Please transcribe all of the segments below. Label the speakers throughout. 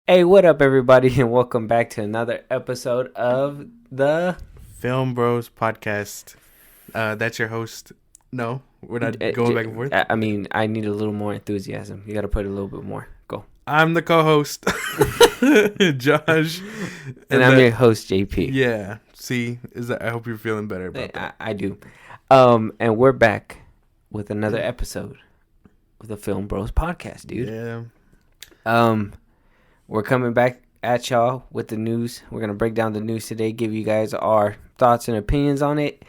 Speaker 1: Hey, what up, everybody, and welcome back to another episode of the
Speaker 2: FilmBros podcast. That's your host. No, we're not going back and forth.
Speaker 1: I mean, I need a little more enthusiasm. You got to put a little bit more. Go.
Speaker 2: I'm the co-host, Josh,
Speaker 1: And I'm your host, JP.
Speaker 2: Yeah. See, I hope you're feeling better about that.
Speaker 1: I do. And we're back with another episode of the FilmBros podcast, dude.
Speaker 2: Yeah.
Speaker 1: We're coming back at y'all with the news. We're going to break down the news today, give you guys our thoughts and opinions on it.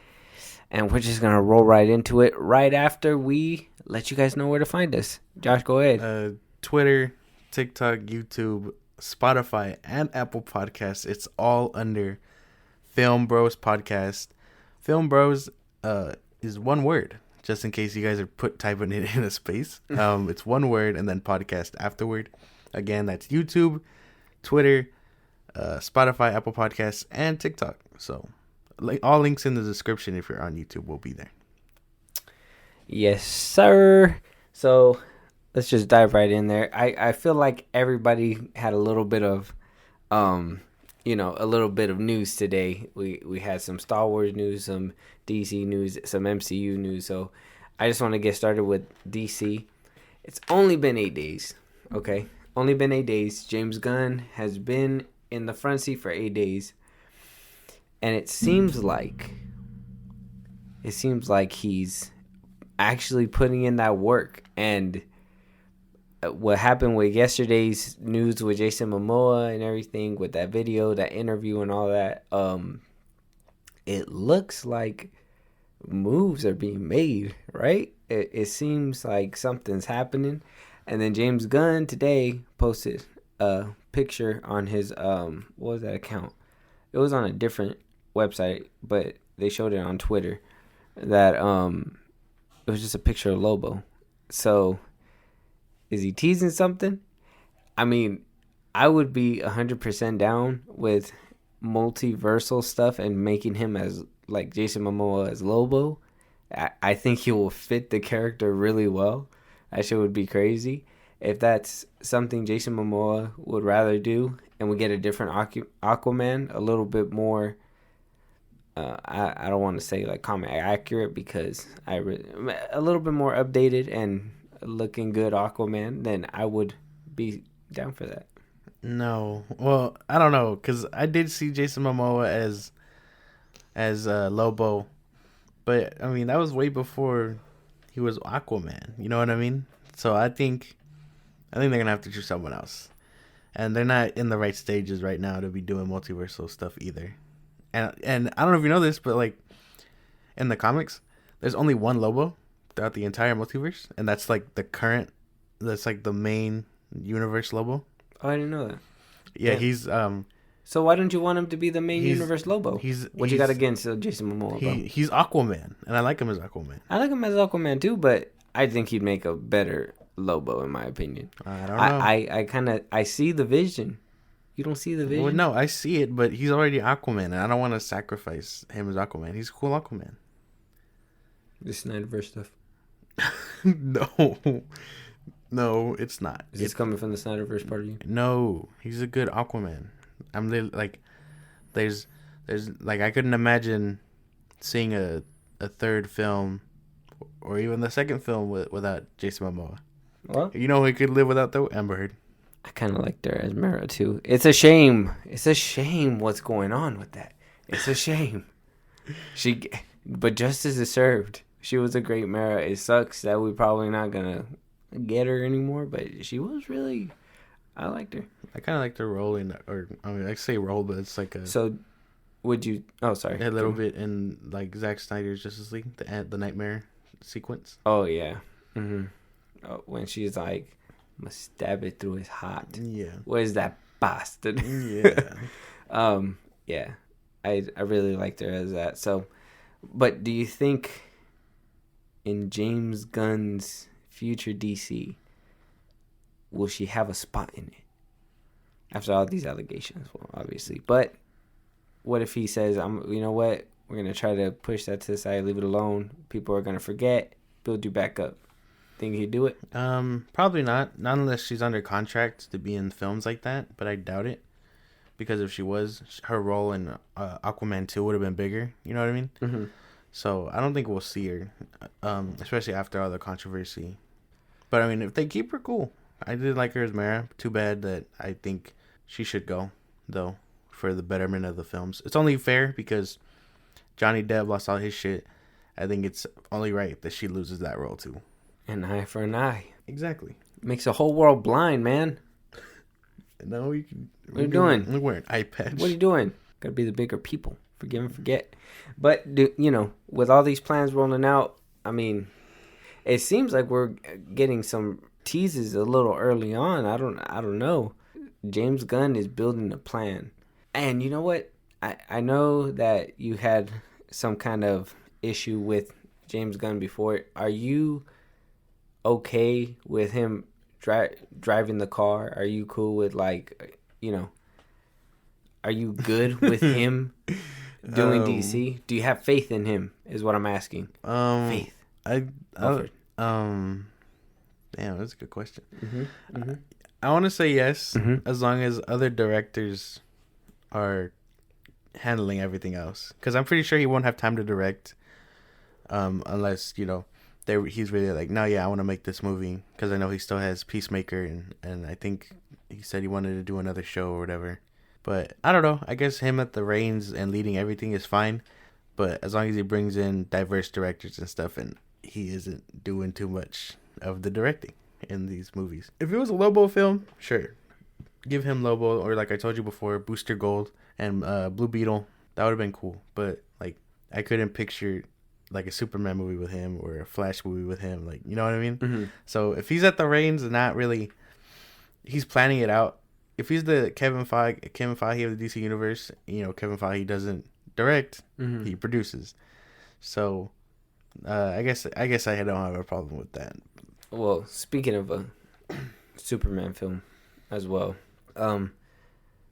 Speaker 1: And we're just going to roll right into it right after we let you guys know where to find us. Josh, go ahead.
Speaker 2: Twitter, TikTok, YouTube, Spotify, and Apple Podcasts. It's all under FilmBros Podcast. FilmBros is one word, just in case you guys are typing it in a space. It's one word and then podcast afterward. Again, that's YouTube, Twitter, Spotify, Apple Podcasts, and TikTok. So, all links in the description if you're on YouTube will be there.
Speaker 1: Yes, sir. So, let's just dive right in there. I feel like everybody had a little bit of, a little bit of news today. We had some Star Wars news, some DC news, some MCU news. So, I just want to get started with DC. It's only been 8 days, okay? Only been 8 days. James Gunn has been in the front seat for 8 days. And it seems like he's actually putting in that work. And what happened with yesterday's news with Jason Momoa and everything, with that video, that interview and all that, it looks like moves are being made, right? It seems like something's happening. And then James Gunn today posted a picture on his, what was that account? It was on a different website, but they showed it on Twitter, that it was just a picture of Lobo. So, is he teasing something? I mean, I would be 100% down with multiversal stuff and making him as, like, Jason Momoa as Lobo. I think he will fit the character really well. That shit would be crazy. If that's something Jason Momoa would rather do, and we get a different Aquaman, a little bit more, I don't want to say like comic accurate, because a little bit more updated and looking good Aquaman, then I would be down for that.
Speaker 2: No. Well, I don't know, because I did see Jason Momoa as Lobo, but, I mean, that was way before he was Aquaman. You know what I mean? So I think they're going to have to choose someone else. And they're not in the right stages right now to be doing multiversal stuff either. And I don't know if you know this, but, like, in the comics, there's only one Lobo throughout the entire multiverse. And that's, like, that's, like, the main universe Lobo.
Speaker 1: Oh, I didn't know that.
Speaker 2: Yeah, he's...
Speaker 1: So why don't you want him to be the main universe Lobo? What you got against Jason Momoa?
Speaker 2: He's Aquaman, and I like him as Aquaman.
Speaker 1: I like him as Aquaman too, but I think he'd make a better Lobo, in my opinion.
Speaker 2: I don't know.
Speaker 1: I see the vision. You don't see the vision?
Speaker 2: Well, no, I see it, but he's already Aquaman, and I don't want to sacrifice him as Aquaman. He's a cool Aquaman.
Speaker 1: The Snyderverse stuff.
Speaker 2: No, it's not.
Speaker 1: Is this coming from the Snyderverse part of you?
Speaker 2: No, he's a good Aquaman. I'm like, there's like, I couldn't imagine seeing a third film or even the second film without Jason Momoa.
Speaker 1: Well,
Speaker 2: you know who could live without, though? Amber Heard.
Speaker 1: I kind of liked her as Mara too. It's a shame. It's a shame what's going on with that. It's a shame. But justice is served. She was a great Mara. It sucks that we're probably not gonna get her anymore, but she was really. I liked her.
Speaker 2: I kind of liked her role I say role, but it's like a.
Speaker 1: So, would you? Oh, sorry.
Speaker 2: A little bit in, like, Zack Snyder's Justice League, the Nightmare sequence.
Speaker 1: Oh yeah. Mm-hmm. Oh, when she's like, "I'm gonna stab it through his heart."
Speaker 2: Yeah.
Speaker 1: Where's that bastard?
Speaker 2: Yeah.
Speaker 1: Yeah. I really liked her as that. So, but do you think in James Gunn's future DC, will she have a spot in it? After all these allegations, well, obviously. But what if he says, you know what? We're going to try to push that to the side, leave it alone. People are going to forget, build you back up. Think he'd do it?
Speaker 2: Probably not. Not unless she's under contract to be in films like that, but I doubt it. Because if she was, her role in Aquaman 2 would have been bigger. You know what I mean?
Speaker 1: Mm-hmm.
Speaker 2: So I don't think we'll see her, especially after all the controversy. But I mean, if they keep her, cool. I did like her as Mara. Too bad that I think she should go, though, for the betterment of the films. It's only fair because Johnny Depp lost all his shit. I think it's only right that she loses that role, too.
Speaker 1: An eye for an eye.
Speaker 2: Exactly.
Speaker 1: Makes the whole world blind, man.
Speaker 2: No, you can.
Speaker 1: What are you doing?
Speaker 2: Look, wearing an eye patch.
Speaker 1: What are you doing? Gotta be the bigger people. Forgive and forget. But, with all these plans rolling out, I mean, it seems like we're getting some teases a little early on. I don't know. James Gunn is building a plan. And you know what? I know that you had some kind of issue with James Gunn before. Are you okay with him driving the car? Are you cool with, are you good with him doing DC? Do you have faith in him is what I'm asking. Faith.
Speaker 2: Damn, that's a good question.
Speaker 1: Mm-hmm. Mm-hmm.
Speaker 2: I want to say yes,
Speaker 1: Mm-hmm.
Speaker 2: as long as other directors are handling everything else. Because I'm pretty sure he won't have time to direct, unless he's really like, no, yeah, I want to make this movie. Because I know he still has Peacemaker, and I think he said he wanted to do another show or whatever. But I don't know. I guess him at the reins and leading everything is fine. But as long as he brings in diverse directors and stuff, and he isn't doing too much of the directing in these movies. If it was a Lobo film, sure. Give him Lobo, or like I told you before, Booster Gold and Blue Beetle. That would have been cool. But I couldn't picture like a Superman movie with him or a Flash movie with him. Like, you know what I mean?
Speaker 1: Mm-hmm.
Speaker 2: So if he's at the reins and not really, he's planning it out. If he's the Kevin Feige of the DC universe, Kevin Feige doesn't direct,
Speaker 1: Mm-hmm.
Speaker 2: he produces. So I guess I don't have a problem with that.
Speaker 1: Well, speaking of a Superman film as well,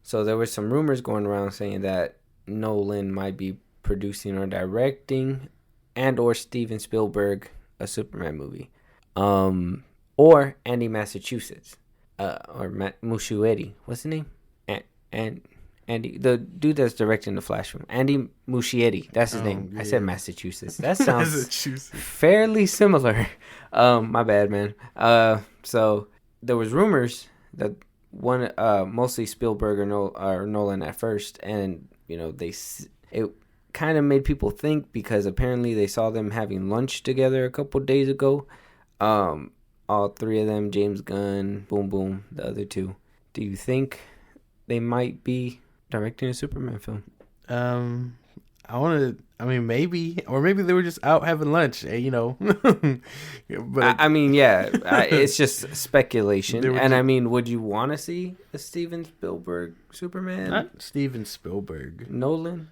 Speaker 1: so there were some rumors going around saying that Nolan might be producing or directing, and or Steven Spielberg a Superman movie, or Andy Massachusetts, or Muschietti. What's his name? And Andy, the dude that's directing the Flash film, Andy Muschietti. That's his name.
Speaker 2: Yeah.
Speaker 1: I said Massachusetts. That sounds
Speaker 2: Massachusetts.
Speaker 1: fairly similar. My bad, man. So there was rumors that one, mostly Spielberg or Nolan at first, and it kind of made people think because apparently they saw them having lunch together a couple days ago. All three of them, James Gunn, Boom Boom, the other two. Do you think they might be directing a Superman film?
Speaker 2: Maybe, or maybe they were just out having lunch, but
Speaker 1: it's just speculation. And
Speaker 2: just...
Speaker 1: would you want to see a Steven Spielberg Superman?
Speaker 2: Not Steven Spielberg.
Speaker 1: Nolan?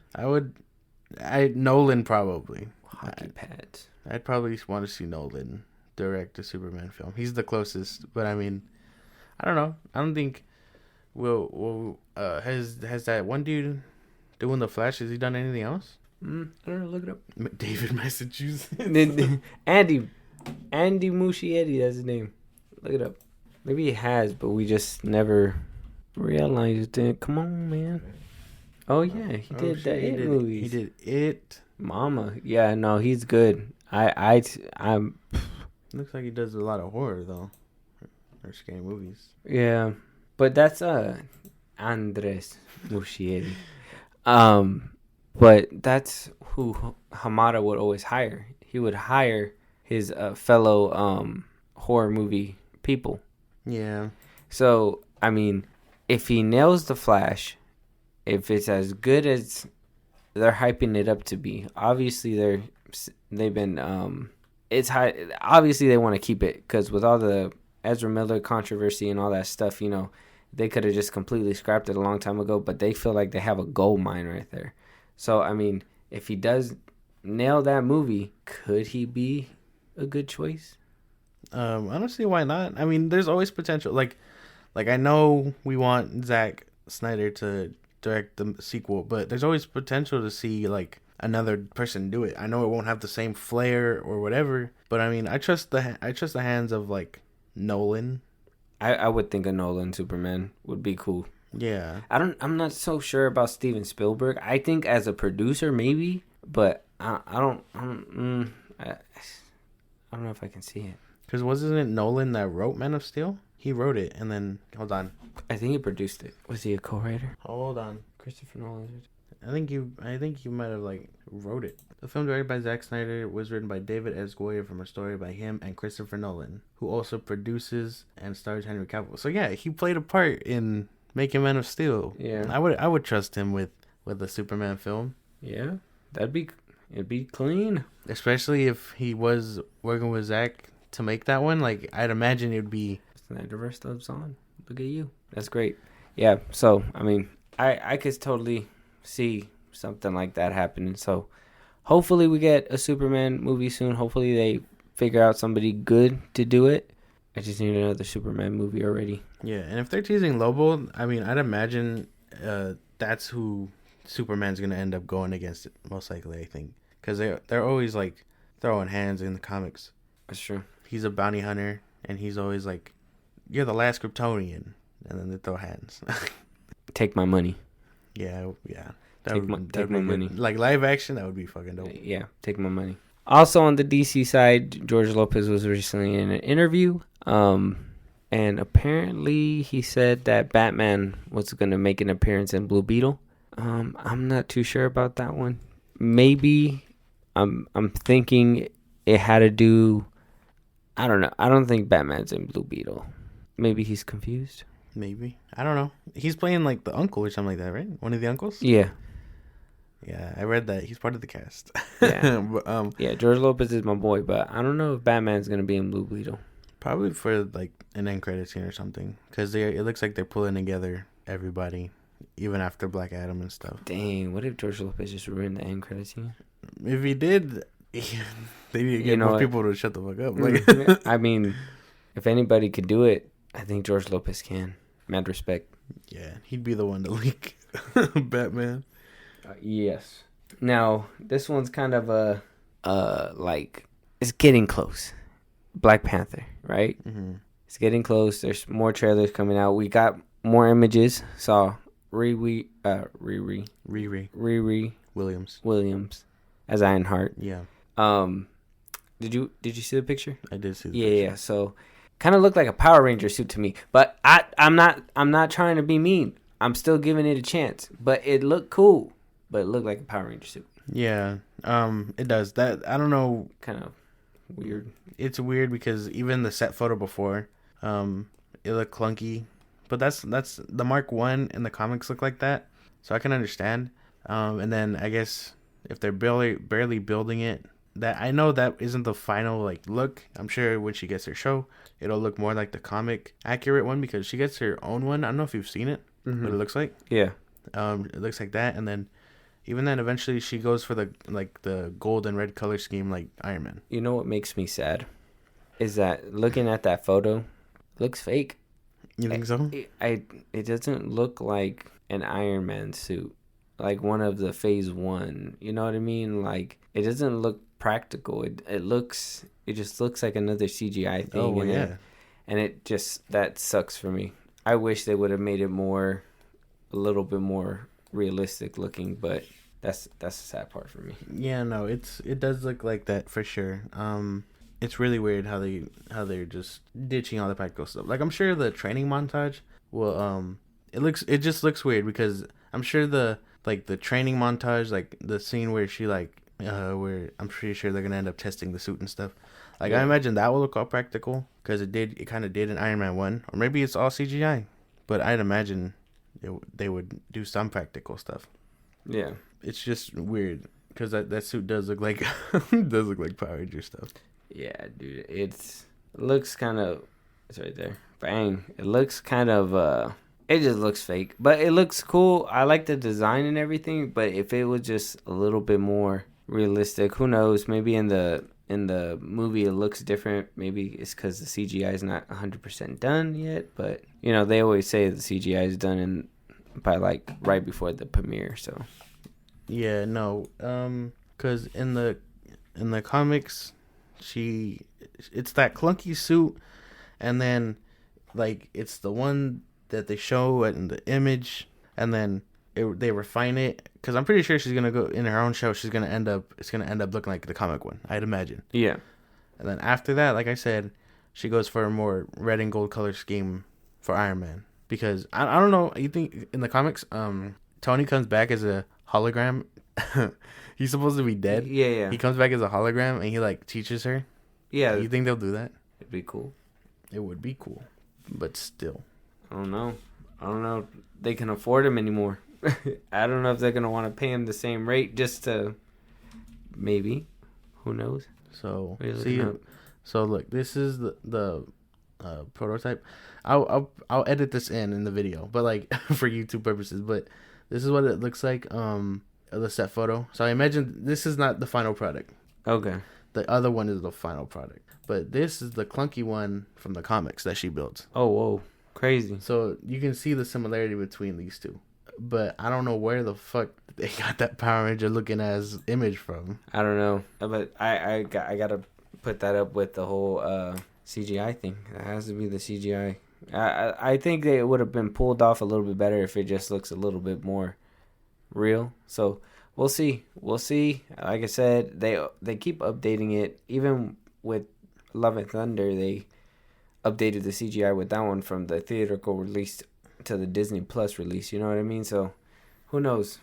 Speaker 2: Nolan probably.
Speaker 1: Hockey pads.
Speaker 2: I'd probably want to see Nolan direct a Superman film. He's the closest, but I don't know. I don't think has that one dude doing the Flash? Has he done anything else?
Speaker 1: I don't know. Look it up.
Speaker 2: David Massachusetts.
Speaker 1: Andy Muschietti. That's his name. Look it up. Maybe he has, but we just never realized it. Come on, man. Oh yeah, he did the It movies.
Speaker 2: He did It.
Speaker 1: Mama. Yeah, no, he's good. I'm.
Speaker 2: Looks like he does a lot of horror though, or scary movies.
Speaker 1: Yeah, but that's Andres Muschietti. But that's who Hamada would always hire. He would hire his fellow horror movie people.
Speaker 2: Yeah.
Speaker 1: So if he nails the Flash, if it's as good as they're hyping it up to be, obviously they've been it's high. Obviously they want to keep it because with all the Ezra Miller controversy and all that stuff, they could have just completely scrapped it a long time ago. But they feel like they have a gold mine right there. So if he does nail that movie, could he be a good choice?
Speaker 2: I don't see why not. There's always potential. Like I know we want Zack Snyder to direct the sequel, but there's always potential to see like another person do it. I know it won't have the same flair or whatever, but I mean, I trust the hands of like Nolan.
Speaker 1: I would think a Nolan Superman would be cool.
Speaker 2: Yeah.
Speaker 1: I'm not so sure about Steven Spielberg. I think as a producer maybe, but I don't know if I can see it.
Speaker 2: Because wasn't it Nolan that wrote Man of Steel? He wrote it, and then hold on.
Speaker 1: I think he produced it. Was he a co-writer?
Speaker 2: Hold on.
Speaker 1: Christopher Nolan.
Speaker 2: I think you might have like wrote it. The film directed by Zack Snyder was written by David S. Goyer from a story by him and Christopher Nolan, who also produces and stars Henry Cavill. So yeah, he played a part in making Man of Steel.
Speaker 1: Yeah,
Speaker 2: I would trust him with the Superman film.
Speaker 1: Yeah, it'd be clean.
Speaker 2: Especially if he was working with Zack to make that one. Like I'd imagine it would be.
Speaker 1: Snyderverse lives on. Look at you. That's great. Yeah. So I mean, I could totally see something like that happening. So hopefully we get a Superman movie soon. Hopefully they figure out somebody good to do it. I just need another Superman movie already.
Speaker 2: Yeah, and if they're teasing Lobo, I mean, I'd imagine that's who Superman's gonna end up going against, most likely. I think because they're always like throwing hands in the comics.
Speaker 1: That's true.
Speaker 2: He's a bounty hunter, and he's always like, "You're the last Kryptonian," and then they throw hands.
Speaker 1: Take my money.
Speaker 2: Yeah.
Speaker 1: Take my money.
Speaker 2: Like live action, that would be fucking dope.
Speaker 1: Yeah, take my money. Also on the DC side, George Lopez was recently in an interview, and apparently he said that Batman was going to make an appearance in Blue Beetle. I'm not too sure about that one. Maybe I'm thinking it had to do. I don't know. I don't think Batman's in Blue Beetle. Maybe he's confused.
Speaker 2: Maybe. I don't know. He's playing like the uncle or something like that, right? One of the uncles?
Speaker 1: Yeah.
Speaker 2: Yeah, I read that. He's part of the cast.
Speaker 1: Yeah.
Speaker 2: But,
Speaker 1: yeah, George Lopez is my boy, but I don't know if Batman's going to be in Blue Beetle.
Speaker 2: Probably for like an end credit scene or something. Because it looks like they're pulling together everybody, even after Black Adam and stuff.
Speaker 1: Dang, what if George Lopez just ruined the end credit scene?
Speaker 2: If he did, they need to get more people to shut the fuck up. Like,
Speaker 1: I mean, if anybody could do it, I think George Lopez can. Mad respect.
Speaker 2: Yeah, he'd be the one to leak Batman.
Speaker 1: Yes. Now, this one's kind of like, it's getting close. Black Panther, right?
Speaker 2: Mm-hmm.
Speaker 1: It's getting close. There's more trailers coming out. We got more images. Saw Riri Williams as Ironheart.
Speaker 2: Yeah.
Speaker 1: Did you see the picture?
Speaker 2: I did see the picture.
Speaker 1: Yeah. So, kind of looked like a Power Ranger suit to me. But I'm not trying to be mean. I'm still giving it a chance. But it looked cool. But it looked like a Power Ranger suit.
Speaker 2: Yeah. It does. That I don't know.
Speaker 1: Kind of weird.
Speaker 2: It's weird because even the set photo before, it looked clunky. But that's the Mark 1 in the comics look like that. So I can understand. And then I guess if they're barely building it, that I know that isn't the final like look. I'm sure when she gets her show, it'll look more like the comic accurate one because she gets her own one. I don't know if you've seen it, what it looks like.
Speaker 1: Yeah.
Speaker 2: It looks like that, and then even then, eventually she goes for the gold and red color scheme like Iron Man.
Speaker 1: You know what makes me sad is that looking at that photo, it looks fake.
Speaker 2: You think so?
Speaker 1: It doesn't look like an Iron Man suit, like one of the Phase 1. You know what I mean? Like it doesn't look practical. It just looks like another CGI thing.
Speaker 2: Oh yeah.
Speaker 1: And it just, that sucks for me. I wish they would have made it a little bit more realistic looking, but that's the sad part for me.
Speaker 2: Yeah, no, it does look like that for sure. It's really weird how they're just ditching all the practical stuff. Like I'm sure the training montage will it just looks weird because I'm sure the training montage, like the scene where she where I'm pretty sure they're gonna end up testing the suit and stuff. Like yeah. I imagine that will look all practical because it kind of did in Iron Man 1, or maybe it's all CGI. But I'd imagine they would do some practical stuff.
Speaker 1: Yeah,
Speaker 2: it's just weird because that suit does look like Power Ranger stuff.
Speaker 1: Yeah, dude, it looks kind of. It's right there. Bang! It looks kind of. It just looks fake, but it looks cool. I like the design and everything, but if it was just a little bit more realistic, who knows? Maybe in the movie it looks different. Maybe it's because the CGI is not 100% done yet. But you know they always say the CGI is done by like right before the premiere. So
Speaker 2: Yeah, no. Cause in the comics, it's that clunky suit, and then like it's the one that they show in the image, and then they refine it. Cause I'm pretty sure she's gonna go in her own show. It's gonna end up looking like the comic one, I'd imagine.
Speaker 1: Yeah.
Speaker 2: And then after that, like I said, she goes for a more red and gold color scheme for Iron Man. Because I don't know, you think in the comics, Tony comes back as a hologram. He's supposed to be dead.
Speaker 1: Yeah, yeah.
Speaker 2: He comes back as a hologram and he like teaches her.
Speaker 1: Yeah.
Speaker 2: You think they'll do that?
Speaker 1: It'd be cool.
Speaker 2: It would be cool, but still,
Speaker 1: I don't know. If they can afford him anymore. I don't know if they're gonna want to pay him the same rate just to. Maybe, who knows?
Speaker 2: So so look, this is the prototype. I'll edit this in the video, but like for YouTube purposes. But this is what it looks like. The set photo. So I imagine this is not the final product.
Speaker 1: Okay.
Speaker 2: The other one is the final product, but this is the clunky one from the comics that she built.
Speaker 1: Oh, whoa, crazy.
Speaker 2: So you can see the similarity between these two, but I don't know where the fuck they got that Power Ranger looking as image from.
Speaker 1: I don't know, but I gotta put that up with the whole CGI thing. It has to be the CGI. I think they would have been pulled off a little bit better if it just looks a little bit more real. So we'll see. Like I said, they keep updating it. Even with Love and Thunder, they updated the CGI with that one from the theatrical release to the Disney Plus release. You know what I mean? So who knows?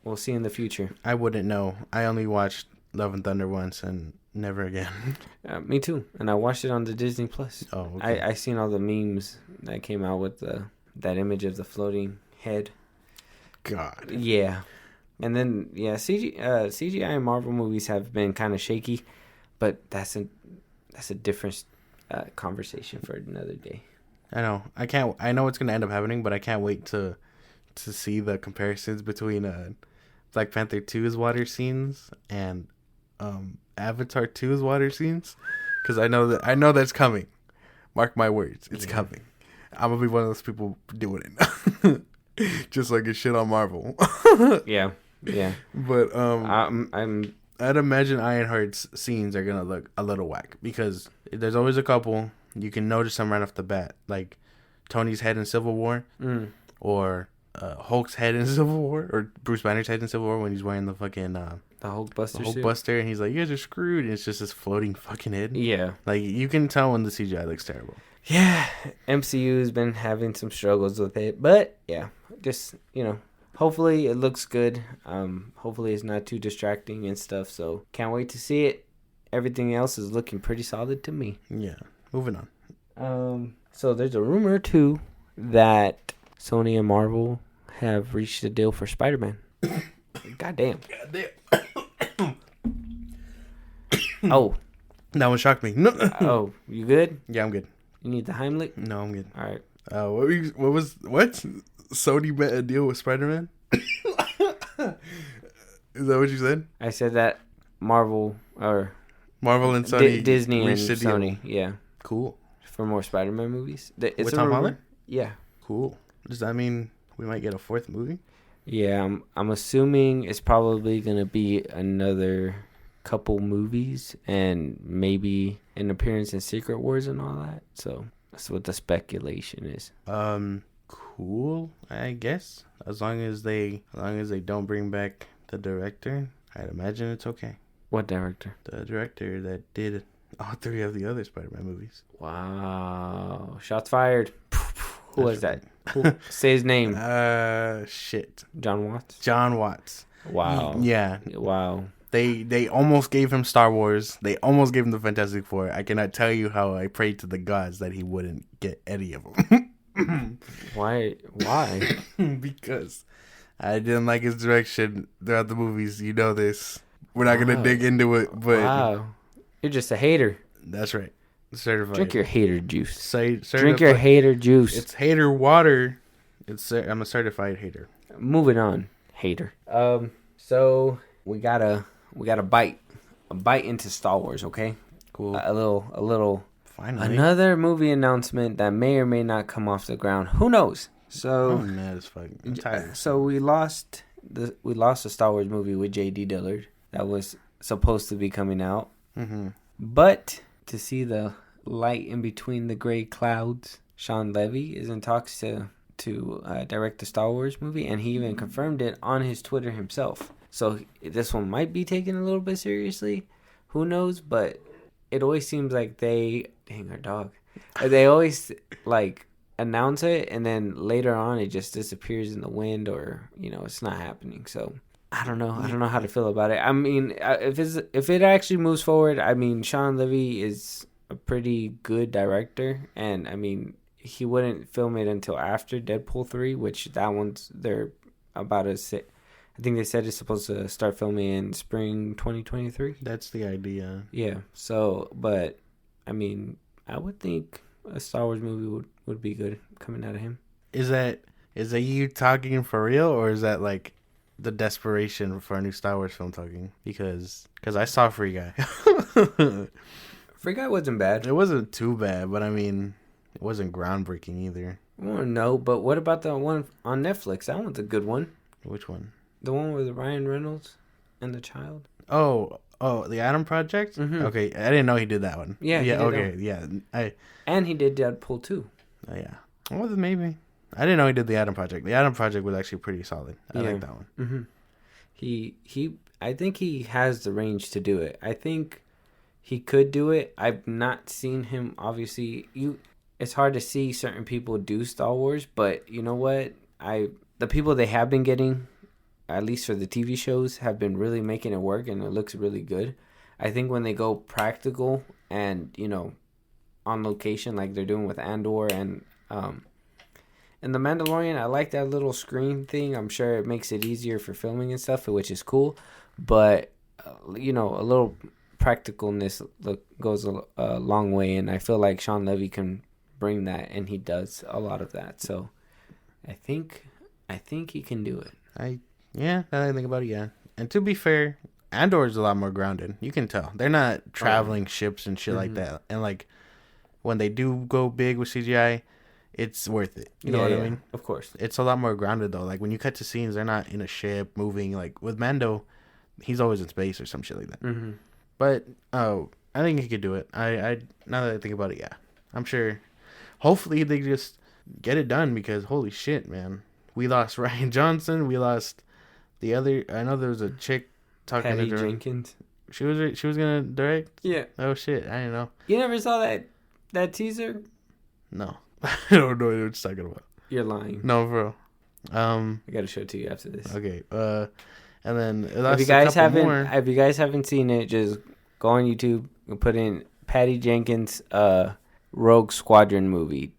Speaker 1: We'll see in the future.
Speaker 2: I wouldn't know. I only watched Love and Thunder once and never again.
Speaker 1: Me too. And I watched it on the Disney Plus.
Speaker 2: Oh, okay.
Speaker 1: I seen all the memes that came out with that image of the floating head.
Speaker 2: God.
Speaker 1: Yeah. And then CGI in Marvel movies have been kind of shaky, but that's a different conversation for another day.
Speaker 2: I know. I know what's gonna end up happening, but I can't wait to see the comparisons between Black Panther 2's water scenes and Avatar 2's water scenes, because I know that's coming. Mark my words, it's coming. I'm gonna be one of those people doing it. Just like a shit on Marvel.
Speaker 1: Yeah.
Speaker 2: But
Speaker 1: I'd
Speaker 2: imagine Ironheart's scenes are gonna look a little whack, because there's always a couple you can notice them right off the bat, like Tony's head in Civil War, or Hulk's head in Civil War, or Bruce Banner's head in Civil War when he's wearing the fucking the Hulkbuster, and he's like, "You guys are screwed," and it's just this floating fucking head.
Speaker 1: Yeah,
Speaker 2: like you can tell when the CGI looks terrible.
Speaker 1: Yeah, MCU's been having some struggles with it, but yeah, just hopefully it looks good. Hopefully it's not too distracting and stuff. So can't wait to see it. Everything else is looking pretty solid to me.
Speaker 2: Yeah, moving on.
Speaker 1: So there's a rumor too that Sony and Marvel have reached a deal for Spider-Man. Goddamn. Oh,
Speaker 2: that one shocked me. No.
Speaker 1: Oh, you good?
Speaker 2: Yeah, I'm good.
Speaker 1: You need the Heimlich?
Speaker 2: No, I'm good.
Speaker 1: All right.
Speaker 2: What? Sony met a deal with Spider-Man? Is that what you said?
Speaker 1: I said that Marvel
Speaker 2: and Sony,
Speaker 1: Disney and Sony, yeah.
Speaker 2: Cool.
Speaker 1: For more Spider-Man movies. It's
Speaker 2: with Tom Holland?
Speaker 1: Yeah.
Speaker 2: Cool. Does that mean we might get a fourth movie?
Speaker 1: Yeah, I'm assuming it's probably gonna be another couple movies and maybe an appearance in Secret Wars and all that. So that's what the speculation is.
Speaker 2: Cool, I guess. As long as they don't bring back the director, I'd imagine it's okay.
Speaker 1: What director?
Speaker 2: The director that did all three of the other Spider-Man movies.
Speaker 1: Wow. Shots fired. Who was that? Say his name.
Speaker 2: Shit.
Speaker 1: John Watts?
Speaker 2: John Watts.
Speaker 1: Wow.
Speaker 2: Yeah.
Speaker 1: Wow.
Speaker 2: They almost gave him Star Wars. They almost gave him the Fantastic Four. I cannot tell you how I prayed to the gods that he wouldn't get any of them.
Speaker 1: Why?
Speaker 2: Because I didn't like his direction throughout the movies. You know this. We're not going to dig into it, but...
Speaker 1: Wow. You're just a hater.
Speaker 2: That's right. Certified.
Speaker 1: Drink your hater juice.
Speaker 2: Certified.
Speaker 1: Drink your hater juice.
Speaker 2: It's hater water. I'm a certified hater.
Speaker 1: Moving on, hater. So we got a bite into Star Wars. Okay,
Speaker 2: cool.
Speaker 1: A little.
Speaker 2: Finally,
Speaker 1: another movie announcement that may or may not come off the ground. Who knows? So
Speaker 2: I'm mad as fuck. I'm tired.
Speaker 1: So we lost we lost a Star Wars movie with J.D. Dillard that was supposed to be coming out.
Speaker 2: Mm-hmm.
Speaker 1: But to see the light in between the gray clouds, Sean Levy is in talks to direct the Star Wars movie, and he even confirmed it on his Twitter himself. So this one might be taken a little bit seriously. Who knows? But it always seems like dang our dog. They always like announce it, and then later on it just disappears in the wind, or it's not happening. So I don't know how to feel about it. I mean, if it actually moves forward, I mean, Sean Levy is a pretty good director, and I mean, he wouldn't film it until after Deadpool 3, which that one's they're about to sit. I think they said it's supposed to start filming in spring 2023.
Speaker 2: That's the idea.
Speaker 1: Yeah. So, but I mean, I would think a Star Wars movie would be good coming out of him.
Speaker 2: Is that you talking for real, or is that like the desperation for a new Star Wars film talking? Because I saw Free Guy.
Speaker 1: Free Guy wasn't bad.
Speaker 2: It wasn't too bad, but I mean, it wasn't groundbreaking either.
Speaker 1: Well, no, but what about the one on Netflix? That one's a good one.
Speaker 2: Which one?
Speaker 1: The one with Ryan Reynolds and the child.
Speaker 2: Oh, the Adam Project?
Speaker 1: Mm-hmm.
Speaker 2: Okay, I didn't know he did that one.
Speaker 1: Yeah,
Speaker 2: okay, yeah.
Speaker 1: And he did Deadpool 2.
Speaker 2: Yeah. Well, maybe. I didn't know he did the Adam Project. The Adam Project was actually pretty solid. I like that one.
Speaker 1: Mm-hmm. I think he has the range to do it. I think he could do it. I've not seen him, obviously. It's hard to see certain people do Star Wars, but you know what? The people they have been getting, at least for the TV shows, have been really making it work, and it looks really good. I think when they go practical and, on location like they're doing with Andor and The Mandalorian, I like that little screen thing. I'm sure it makes it easier for filming and stuff, which is cool. But, a little practicalness goes a long way, and I feel like Sean Levy can bring that, and he does a lot of that. So I think he can do it.
Speaker 2: Now that I think about it, yeah. And to be fair, Andor is a lot more grounded. You can tell. They're not traveling ships and shit like that. And, like, when they do go big with CGI, it's worth it. You know what I mean?
Speaker 1: Of course.
Speaker 2: It's a lot more grounded, though. Like, when you cut to scenes, they're not in a ship moving. Like, with Mando, he's always in space or some shit like that.
Speaker 1: Mm-hmm.
Speaker 2: But, I think he could do it. I now that I think about it, yeah. I'm sure. Hopefully, they just get it done, because, holy shit, man. We lost Ryan Johnson. We lost the other. I know there was a chick talking
Speaker 1: Patty
Speaker 2: to her.
Speaker 1: Jenkins.
Speaker 2: She was gonna direct.
Speaker 1: Yeah.
Speaker 2: Oh shit! I didn't know.
Speaker 1: You never saw that teaser?
Speaker 2: No, I don't know what you're talking about.
Speaker 1: You're lying.
Speaker 2: No, bro.
Speaker 1: I gotta show it to you after this.
Speaker 2: Okay. And then
Speaker 1: if you guys haven't seen it, just go on YouTube and put in Patty Jenkins Rogue Squadron movie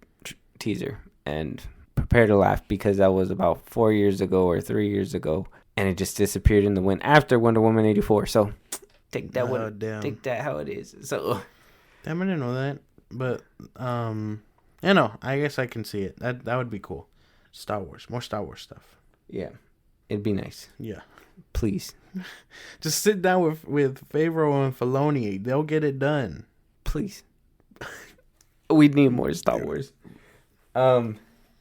Speaker 1: teaser and prepare to laugh, because that was about 4 years ago or 3 years ago, and it just disappeared in the wind after Wonder Woman 84. So take that take that how it is. So
Speaker 2: damn, I didn't know that. But I guess I can see it. That would be cool. Star Wars, more Star Wars stuff.
Speaker 1: Yeah, it'd be nice.
Speaker 2: Yeah,
Speaker 1: please.
Speaker 2: Just sit down with Favreau and Filoni. They'll get it done.
Speaker 1: Please. We need more Star Wars.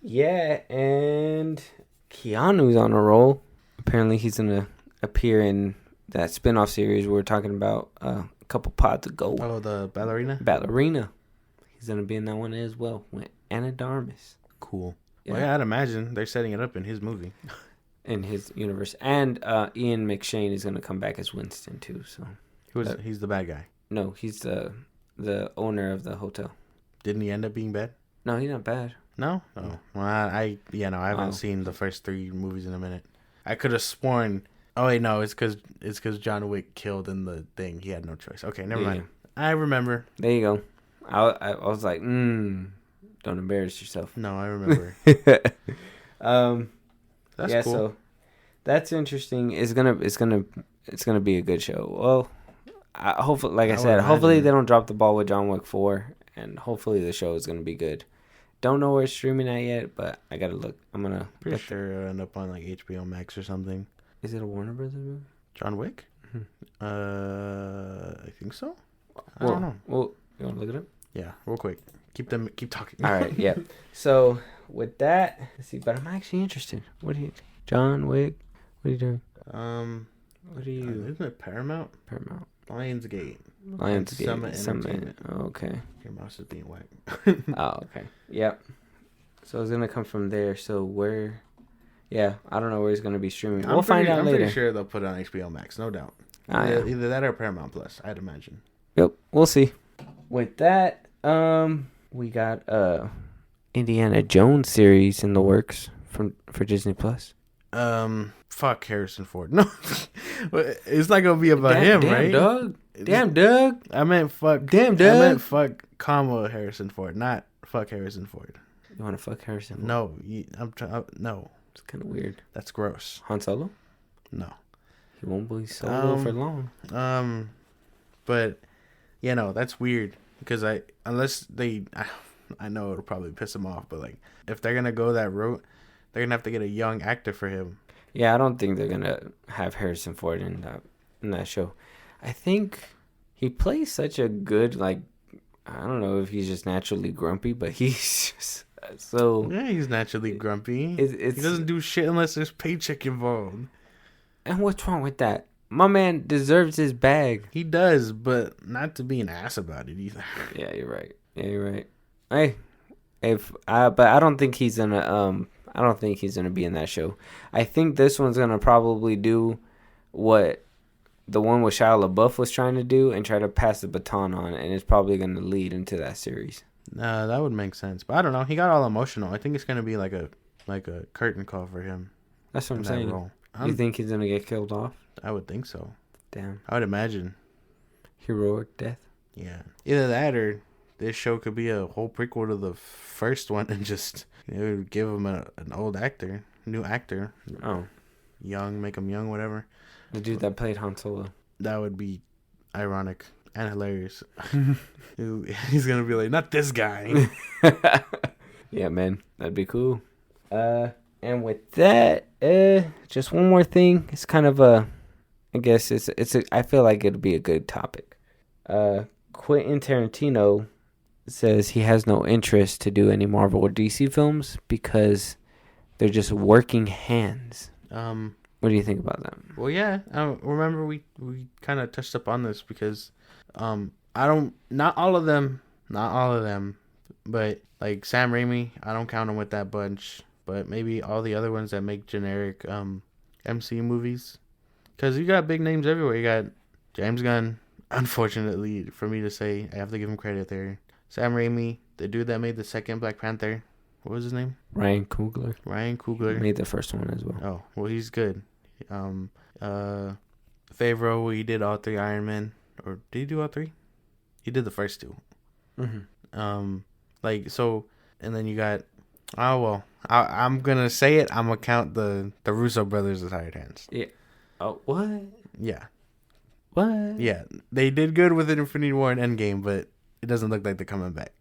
Speaker 1: Yeah, and Keanu's on a roll. Apparently, he's gonna appear in that spin-off series we were talking about a couple pods ago.
Speaker 2: Oh, the
Speaker 1: ballerina. He's gonna be in that one as well with Anna de Armas.
Speaker 2: Cool. Yeah. Well, yeah, I'd imagine they're setting it up in his movie,
Speaker 1: in his universe. And Ian McShane is gonna come back as Winston too. So
Speaker 2: he's the bad guy?
Speaker 1: No, he's the owner of the hotel.
Speaker 2: Didn't he end up being bad?
Speaker 1: No, he's not bad.
Speaker 2: No? Oh. Well, I haven't seen the first 3 movies in a minute. I could have sworn. Oh wait, no, it's because John Wick killed in the thing. He had no choice. Okay, never mind. I remember.
Speaker 1: There you go. I was like, don't embarrass yourself.
Speaker 2: No, I remember.
Speaker 1: That's cool. So that's interesting. It's gonna be a good show. Well, hopefully they don't drop the ball with John Wick 4, and hopefully the show is gonna be good. Don't know where it's streaming at yet, but I gotta look. I'm gonna
Speaker 2: pretty sure it'll end up on like HBO Max or something.
Speaker 1: Is it a Warner Brothers movie?
Speaker 2: John Wick? Mm-hmm. I think so. I
Speaker 1: don't know. Well, you want to look it up?
Speaker 2: Yeah, real quick. Keep talking.
Speaker 1: All right, yeah. So with that, let's see. But I'm actually interested. What do you? John Wick. What are you doing?
Speaker 2: What are you? Isn't it Paramount?
Speaker 1: Paramount.
Speaker 2: Lionsgate.
Speaker 1: Lionsgate.
Speaker 2: Summit.
Speaker 1: Oh, okay.
Speaker 2: Your mouse is being whacked.
Speaker 1: Oh, okay. Yep. So it's gonna come from there. So where? Yeah, I don't know where it's gonna be streaming. We'll find out later.
Speaker 2: I'm pretty sure they'll put it on HBO Max, no doubt. Either that or Paramount Plus, I'd imagine.
Speaker 1: Yep, we'll see. With that, we got Indiana Jones series in the works for Disney Plus.
Speaker 2: Fuck Harrison Ford. No, it's not gonna be about him, right?
Speaker 1: Doug. Damn, Doug.
Speaker 2: I meant fuck.
Speaker 1: Damn, Doug.
Speaker 2: I meant fuck, Harrison Ford, not fuck Harrison Ford.
Speaker 1: You want to fuck Harrison Ford?
Speaker 2: No, no.
Speaker 1: It's kind of weird.
Speaker 2: That's gross.
Speaker 1: Han Solo?
Speaker 2: No.
Speaker 1: He won't be solo for long.
Speaker 2: But that's weird because I know it'll probably piss him off, but like if they're gonna go that route, they're gonna have to get a young actor for him.
Speaker 1: Yeah, I don't think they're gonna have Harrison Ford in that show. I think he plays such a good, like, I don't know if he's just naturally grumpy, but he's just so...
Speaker 2: Yeah, he's naturally grumpy. He doesn't do shit unless there's paycheck involved.
Speaker 1: And what's wrong with that? My man deserves his bag.
Speaker 2: He does, but not to be an ass about it either.
Speaker 1: Yeah, you're right. Hey, but I don't think he's gonna be in that show. I think this one's gonna probably do what the one with Shia LaBeouf was trying to do and try to pass the baton on, and it's probably gonna lead into that series.
Speaker 2: That would make sense, but I don't know. He got all emotional. I think it's gonna be like a curtain call for him.
Speaker 1: That's what I'm saying. You think he's gonna get killed off?
Speaker 2: I would think so.
Speaker 1: Damn.
Speaker 2: I would imagine.
Speaker 1: Heroic death.
Speaker 2: Yeah. Either that or this show could be a whole prequel to the first one and just give him an old actor, new actor.
Speaker 1: Oh.
Speaker 2: Young, make him young, whatever.
Speaker 1: The dude that played Han Solo.
Speaker 2: That would be ironic and hilarious. He's gonna be like, not this guy.
Speaker 1: Yeah, man. That'd be cool. And with that, just one more thing. It's kind of I guess I feel like it'd be a good topic. Quentin Tarantino says he has no interest to do any Marvel or DC films because they're just working hands. What do you think about that?
Speaker 2: Well, yeah. Remember we kind of touched up on this because not all of them, but like Sam Raimi, I don't count him with that bunch. But maybe all the other ones that make generic MCU movies. Because you got big names everywhere. You got James Gunn. Unfortunately, for me to say, I have to give him credit there. Sam Raimi, the dude that made the second Black Panther. What was his name?
Speaker 1: Ryan Coogler.
Speaker 2: He
Speaker 1: made the first one as well.
Speaker 2: Oh, well, he's good. Favreau, he did all three Iron Man. Or did he do all three? He did the first two. Mm-hmm. And then you got... Oh, well, I'm going to say it. I'm going to count the Russo brothers as hired hands.
Speaker 1: Yeah. Oh, what?
Speaker 2: Yeah.
Speaker 1: What?
Speaker 2: Yeah. They did good with Infinity War and Endgame, but it doesn't look like they're coming back.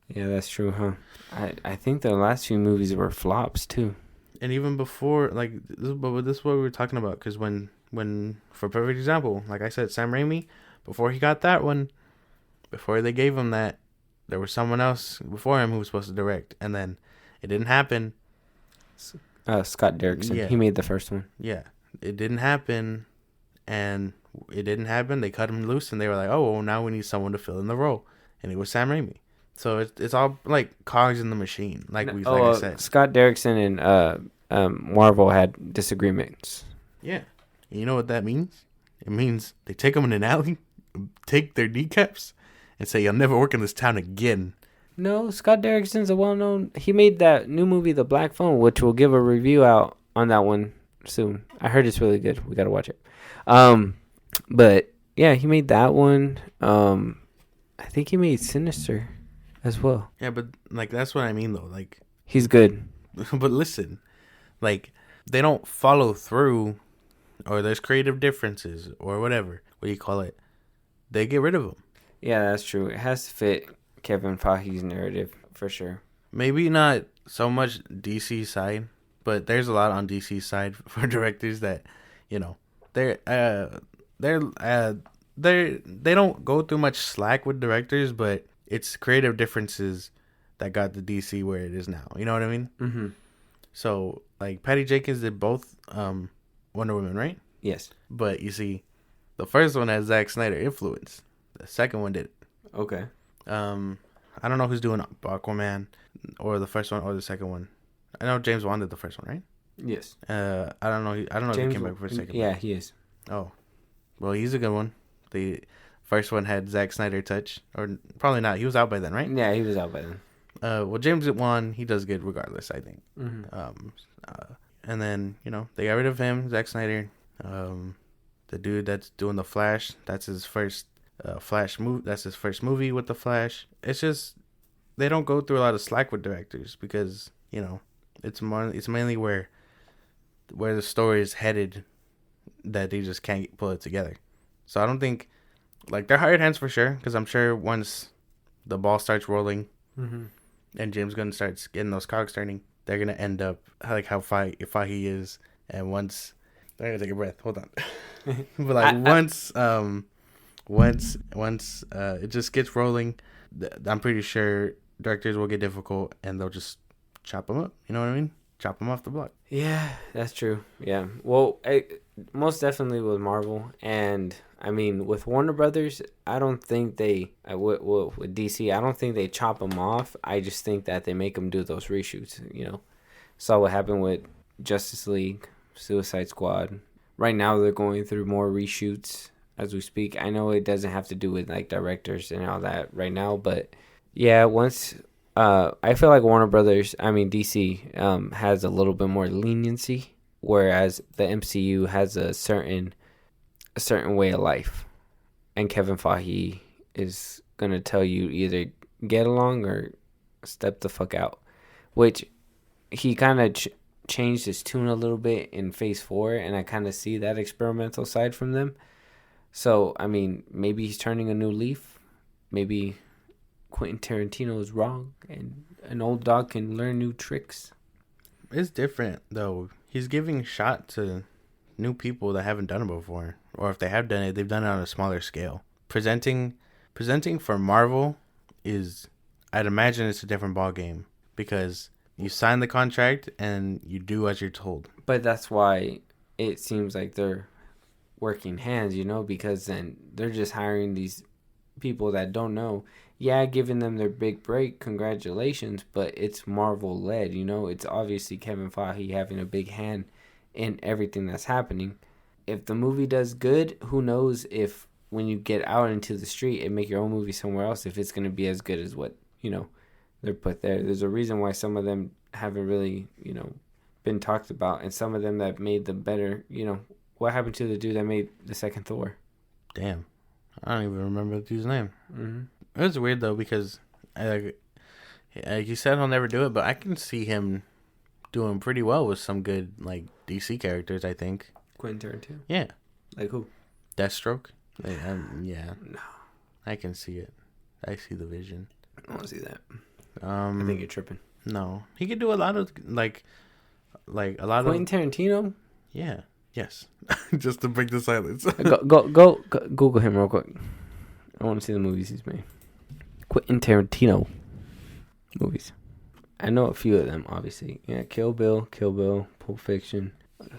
Speaker 1: Yeah, that's true, huh? I think the last few movies were flops, too.
Speaker 2: And even before, like, this is what we were talking about, because when, for perfect example, like I said, Sam Raimi, before he got that one, before they gave him that, there was someone else before him who was supposed to direct, and then it didn't happen.
Speaker 1: Scott Derrickson.
Speaker 2: Yeah.
Speaker 1: He made the first one.
Speaker 2: Yeah. It didn't happen, and it didn't happen. They cut him loose, and they were like, oh, well, now we need someone to fill in the role. And it was Sam Raimi. So it's all, like, cogs in the machine, like I said.
Speaker 1: Scott Derrickson and Marvel had disagreements.
Speaker 2: Yeah. You know what that means? It means they take them in an alley, take their kneecaps, and say, you'll never work in this town again.
Speaker 1: No, Scott Derrickson's a well-known... He made that new movie, The Black Phone, which we'll give a review out on that one soon. I heard it's really good. We got to watch it. But, yeah, he made that one. I think he made Sinister as well.
Speaker 2: Yeah, but, like, that's what I mean, though. Like,
Speaker 1: he's good.
Speaker 2: But listen, like, they don't follow through, or there's creative differences, or whatever. What do you call it? They get rid of them.
Speaker 1: Yeah, that's true. It has to fit Kevin Feige's narrative, for sure.
Speaker 2: Maybe not so much DC side, but there's a lot on DC side for directors that, you know, they don't go through much slack with directors, but it's creative differences that got the DC where it is now. You know what I mean?
Speaker 1: Mm-hmm.
Speaker 2: So, like, Patty Jenkins did both Wonder Woman, right?
Speaker 1: Yes.
Speaker 2: But you see, the first one had Zack Snyder influence. The second one did.
Speaker 1: Okay.
Speaker 2: I don't know who's doing Aquaman, or the first one or the second one. I know James Wan did the first one, right?
Speaker 1: Yes.
Speaker 2: I don't know. I don't know if he came back for a second.
Speaker 1: Yeah, he is.
Speaker 2: Oh, well, he's a good one. The first one had Zack Snyder touch, or probably not. He was out by then, right?
Speaker 1: Yeah, he was out by then.
Speaker 2: Well, James Wan, he does good regardless, I think.
Speaker 1: Mm-hmm.
Speaker 2: And then they got rid of him, Zack Snyder. The dude that's doing the Flash, that's his first Flash movie. That's his first movie with the Flash. It's just they don't go through a lot of slack with directors because it's mainly where the story is headed that they just can't pull it together. So I don't think they're hired hands for sure, because I'm sure once the ball starts rolling and James Gunn starts getting those cogs turning, they're gonna end up like how Fahey is. And once I gotta take a breath. Hold on. But once it just gets rolling, I'm pretty sure directors will get difficult and they'll just chop them up. You know what I mean? Chop them off the block.
Speaker 1: Yeah, that's true. Yeah. Well, most definitely with Marvel, and I mean with Warner Brothers, I don't think with DC, I don't think they chop them off. I just think that they make them do those reshoots. Saw what happened with Justice League, Suicide Squad. Right now they're going through more reshoots as we speak. I know it doesn't have to do with directors and all that right now, but yeah, once I feel like DC has a little bit more leniency, whereas the MCU has a certain way of life, and Kevin Feige is gonna tell you either get along or step the fuck out, which he kind of changed his tune a little bit in Phase 4, and I kind of see that experimental side from them. So I mean, maybe he's turning a new leaf. Maybe Quentin Tarantino is wrong, and an old dog can learn new tricks.
Speaker 2: It's different though. He's giving shot to new people that haven't done it before, or if they have done it, they've done it on a smaller scale. Presenting for Marvel is, I'd imagine it's a different ball game, because you sign the contract and you do as you're told.
Speaker 1: But that's why it seems like they're working hands, because then they're just hiring these people that don't know. Yeah, giving them their big break, congratulations, but it's Marvel led, it's obviously Kevin Feige having a big hand in everything that's happening. If the movie does good, who knows if when you get out into the street and make your own movie somewhere else, if it's going to be as good as what, they're put there. There's a reason why some of them haven't really, been talked about, and some of them that made the better, what happened to the dude that made the second Thor?
Speaker 2: Damn. I don't even remember the dude's name.
Speaker 1: Mm-hmm.
Speaker 2: It was weird though, because you said he'll never do it, but I can see him doing pretty well with some good DC characters. I think
Speaker 1: Quentin Tarantino.
Speaker 2: Yeah.
Speaker 1: Like who?
Speaker 2: Deathstroke. Yeah.
Speaker 1: No.
Speaker 2: I can see it. I see the vision.
Speaker 1: I want to see that.
Speaker 2: I
Speaker 1: think you're tripping.
Speaker 2: No, he could do a lot of a lot
Speaker 1: Quentin
Speaker 2: of
Speaker 1: Tarantino.
Speaker 2: Yeah. Yes. Just to break the silence.
Speaker 1: go Google him real quick. I want to see the movies he's made. Quentin Tarantino movies. I know a few of them, obviously. Yeah, Kill Bill, Pulp Fiction.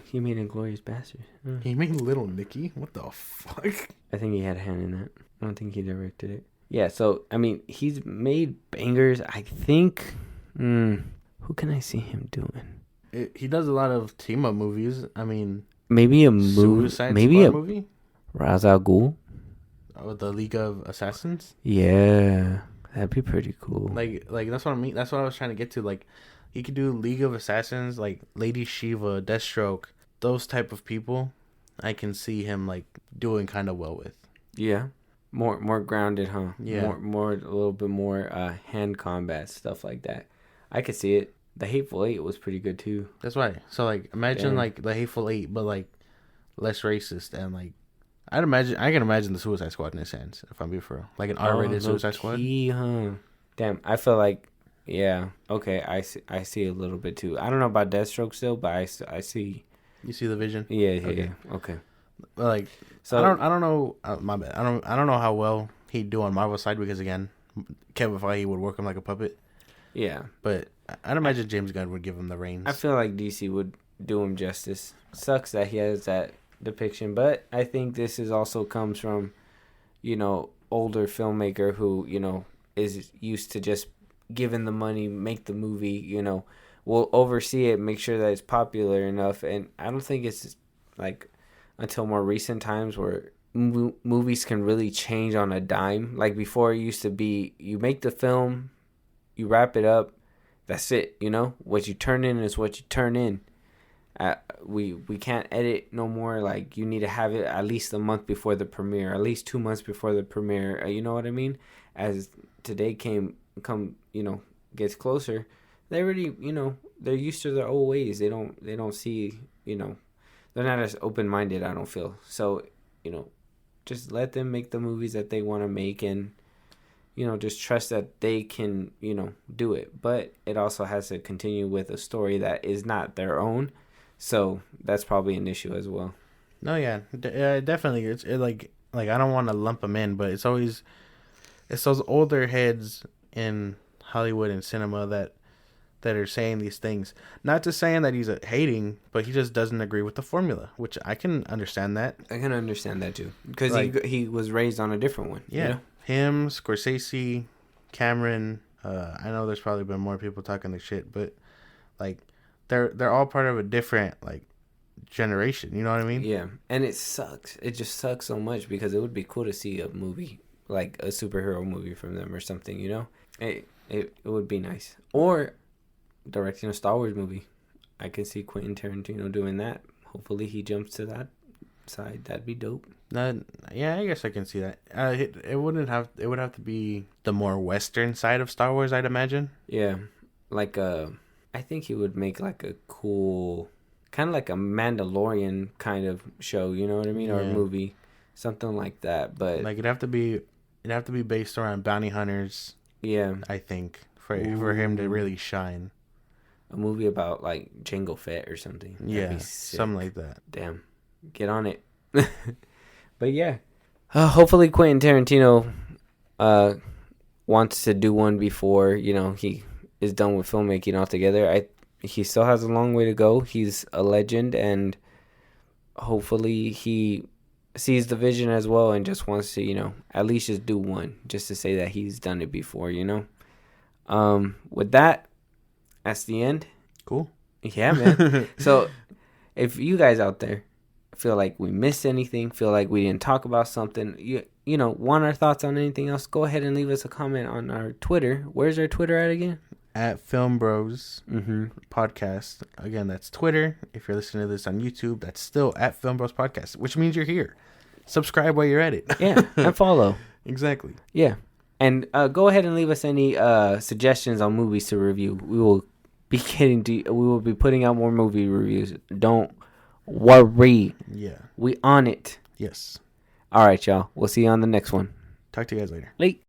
Speaker 1: He made Inglourious Basterds.
Speaker 2: He made Little Nicky? What the fuck?
Speaker 1: I think he had a hand in that. I don't think he directed it. Yeah, so, I mean, he's made bangers. I think... who can I see him doing?
Speaker 2: He does a lot of team-up movies. I mean...
Speaker 1: Maybe a movie. Maybe a
Speaker 2: movie?
Speaker 1: Ra's al Ghul?
Speaker 2: Oh, the League of Assassins?
Speaker 1: Yeah. That'd be pretty cool.
Speaker 2: Like that's what I mean. That's what I was trying to get to. He could do League of Assassins, Lady Shiva, Deathstroke, those type of people. I can see him doing kind of well with.
Speaker 1: Yeah, more grounded, huh?
Speaker 2: Yeah,
Speaker 1: more a little bit more hand combat stuff like that. I could see it. The Hateful Eight was pretty good too.
Speaker 2: That's right. So imagine the Hateful Eight, but less racist, and I can imagine the Suicide Squad in a sense, if I'm being for real. An R-rated Suicide Squad.
Speaker 1: Huh? Damn, I feel yeah. Okay, I see a little bit too. I don't know about Deathstroke still, but I see.
Speaker 2: You see the vision?
Speaker 1: Yeah. Okay.
Speaker 2: So I don't know. My bad. I don't know how well he'd do on Marvel's side, because again, Kevin Feige would work him like a puppet.
Speaker 1: Yeah,
Speaker 2: but I'd imagine James Gunn would give him the reins.
Speaker 1: I feel like DC would do him justice. Sucks that he has that depiction, but I think this is also comes from, older filmmaker who, is used to just giving the money, make the movie, will oversee it, make sure that it's popular enough. And I don't think it's like until more recent times where movies can really change on a dime. Like before, it used to be you make the film, you wrap it up, that's it. What you turn in is what you turn in. We can't edit no more. Like you need to have it at least a month before the premiere, at least 2 months before the premiere. You know what I mean? As today gets closer, they already they're used to their old ways. They don't see they're not as open minded. I don't feel so. Just let them make the movies that they want to make, and just trust that they can do it. But it also has to continue with a story that is not their own. So that's probably an issue as well.
Speaker 2: No, yeah, definitely. It's like I don't want to lump them in, but it's those older heads in Hollywood and cinema that are saying these things. Not to saying that he's hating, but he just doesn't agree with the formula, which I can understand that.
Speaker 1: I can understand that too, because he was raised on a different one.
Speaker 2: Yeah, him, Scorsese, Cameron. I know there's probably been more people talking the shit, but like. They're all part of a different generation. You know what I mean?
Speaker 1: Yeah, and it sucks. It just sucks so much because it would be cool to see a movie like a superhero movie from them or something. It would be nice. Or directing a Star Wars movie. I can see Quentin Tarantino doing that. Hopefully he jumps to that side. That'd be dope.
Speaker 2: Yeah, I guess I can see that. It would have to be the more Western side of Star Wars, I'd imagine.
Speaker 1: Yeah, I think he would make like a cool, kind of like a Mandalorian kind of show, you know what I mean, or a movie, something like that. But like
Speaker 2: it'd have to be based around bounty hunters.
Speaker 1: Yeah,
Speaker 2: I think for him to really shine.
Speaker 1: A movie about like Jango Fett or something.
Speaker 2: Yeah, something like that.
Speaker 1: Damn, get on it. But yeah, hopefully Quentin Tarantino wants to do one before he is done with filmmaking altogether. He still has a long way to go. He's a legend, and hopefully he sees the vision as well and just wants to at least just do one, just to say that he's done it before. With that's the end.
Speaker 2: Cool.
Speaker 1: Yeah, man. So if you guys out there feel like we missed anything, feel like we didn't talk about something, want our thoughts on anything else, go ahead and leave us a comment on our Twitter. Where's our Twitter at again?
Speaker 2: At FilmBros Podcast. Again, that's Twitter. If you're listening to this on YouTube, that's still at FilmBros Podcast, which means you're here. Subscribe while you're at it.
Speaker 1: Yeah, and follow.
Speaker 2: Exactly.
Speaker 1: Yeah. And go ahead and leave us any suggestions on movies to review. We will be putting out more movie reviews. Don't worry.
Speaker 2: Yeah.
Speaker 1: We on it.
Speaker 2: Yes.
Speaker 1: All right, y'all. We'll see you on the next one.
Speaker 2: Talk to you guys later.
Speaker 1: Late.